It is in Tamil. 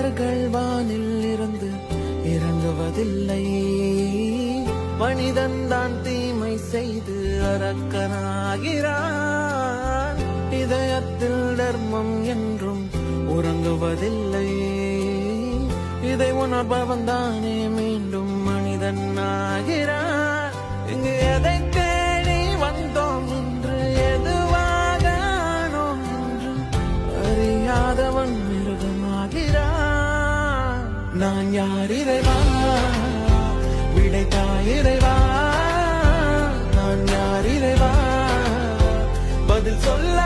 கதிர்கள் வானில் இருந்து இறங்குவதில்லை. மனிதன் தான் தீமை செய்து அரக்கனாகிறான். இதயத்தில் தர்மம் என்றும் உறங்குவதில்லை. இதை உணர்பவன் தானே மீண்டும் மனிதன் ஆகிறான். இங்கு எதை தேடி வந்தோம் என்று, எதுவாக ஆனோம் என்று அறியாதவன் மிருகமாகிறான். நான் யார் இறைவா, விடைத்தாய் இறைவா. நான் யார் இறைவா, பதில் சொல்ல